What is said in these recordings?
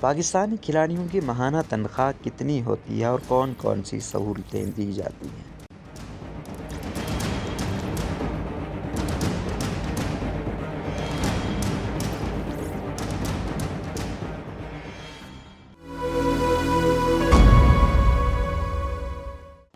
پاکستانی کھلاڑیوں کی ماہانہ تنخواہ کتنی ہوتی ہے اور کون کون سی سہولتیں دی جاتی ہیں؟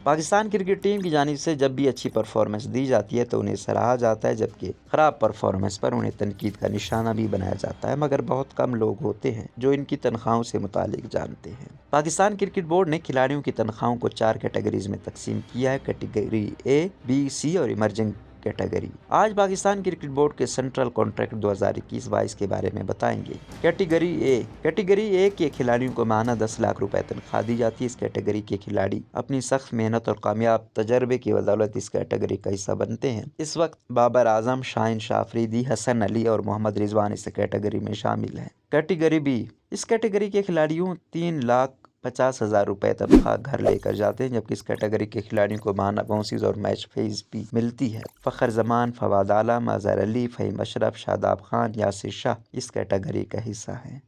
پاکستان کرکٹ ٹیم کی جانب سے جب بھی اچھی پرفارمنس دی جاتی ہے تو انہیں سراہا جاتا ہے، جبکہ خراب پرفارمنس پر انہیں تنقید کا نشانہ بھی بنایا جاتا ہے، مگر بہت کم لوگ ہوتے ہیں جو ان کی تنخواہوں سے متعلق جانتے ہیں۔ پاکستان کرکٹ بورڈ نے کھلاڑیوں کی تنخواہوں کو 4 کیٹیگریز میں تقسیم کیا ہے: کیٹیگری اے، بی، سی اور ایمرجنگ کیٹیگری۔ آج پاکستان کرکٹ بورڈ کے سینٹرل کانٹریکٹ 2021-22 کے بارے میں بتائیں گے۔ کیٹیگری اے کے کھلاڑیوں کو ماہانہ 10 لاکھ روپے تنخواہ دی جاتی ہے۔ اس کیٹیگری کے کھلاڑی اپنی سخت محنت اور کامیاب تجربے کی بدولت اس کیٹیگری کا حصہ بنتے ہیں۔ اس وقت بابر اعظم، شاہین شاہ افریدی، حسن علی اور محمد رضوان اس کیٹیگری میں شامل ہیں۔ کیٹیگری بی، اس کیٹیگری کے کھلاڑیوں 3,50,000 روپے تنخواہ گھر لے کر جاتے ہیں، جبکہ اس کیٹیگری کے کھلاڑیوں کو ماہانہ بونسز اور میچ فیس بھی ملتی ہے۔ فخر زمان، فواد عالم، اظہر علی، فہیم اشرف، شاداب خان، یاسر شاہ اس کیٹیگری کا حصہ ہیں۔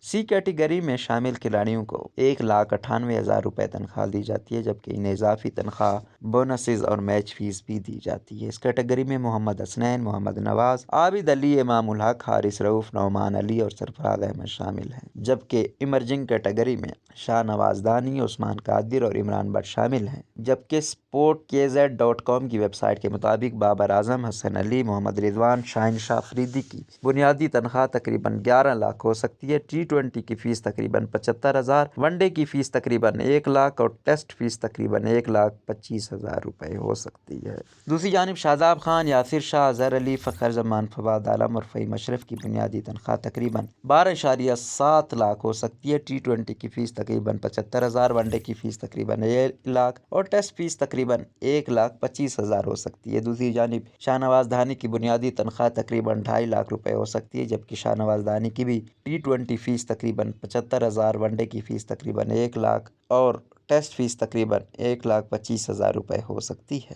سی کیٹیگری میں شامل کھلاڑیوں کو 1,98,000 روپے تنخواہ دی جاتی ہے، جبکہ انہیں اضافی تنخواہ، بونسز اور میچ فیس بھی دی جاتی ہے۔ اس کیٹیگری میں محمد حسنین، محمد نواز، عابد علی، امام الحق، حارث رؤف، نعمان علی اور سرفراز احمد شامل ہیں، جبکہ ایمرجنگ کیٹیگری میں شاہ نواز دانی، عثمان قادر اور عمران بٹ شامل ہیں۔ جبکہ sportkz.com کی ویب سائٹ کے مطابق بابر اعظم، حسن علی، محمد رضوان، شاہین شاہ افریدی کی بنیادی تنخواہ تقریباً 11 لاکھ ہو سکتی ہے۔ T20 کی فیس تقریباً 75,000، ون ڈے کی فیس تقریباً 1 لاکھ اور ٹیسٹ فیس تقریباً 1,25,000 روپے ہو سکتی ہے۔ دوسری جانب شاداب خان، یاسر شاہ، اظہر علی، فخر زمان، فواد عالم اور فہیم اشرف کی بنیادی تنخواہ تقریباً 12.7 لاکھ ہو سکتی ہے۔ T20 کی فیس تقریباً 75,000، ون ڈے کی فیس تقریباً 1 لاکھ اور ٹیسٹ فیس تقریباً 1,25,000 ہو سکتی ہے۔ دوسری جانب شاہ نواز دانی کی بنیادی تنخواہ تقریباً 2.5 لاکھ روپے ہو سکتی ہے، جبکہ شاہ نواز دانی کی بھی T20 فیس تقریباً 75,000، ون ڈے کی فیس تقریباً 1 لاکھ اور ٹیسٹ فیس تقریباً 1,25,000 روپے ہو سکتی ہے۔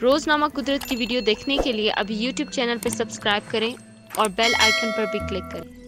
روزنامہ قدرت کی ویڈیو دیکھنے کے لیے ابھی YouTube چینل پر سبسکرائب کریں اور بیل آئیکن پر بھی کلک کریں۔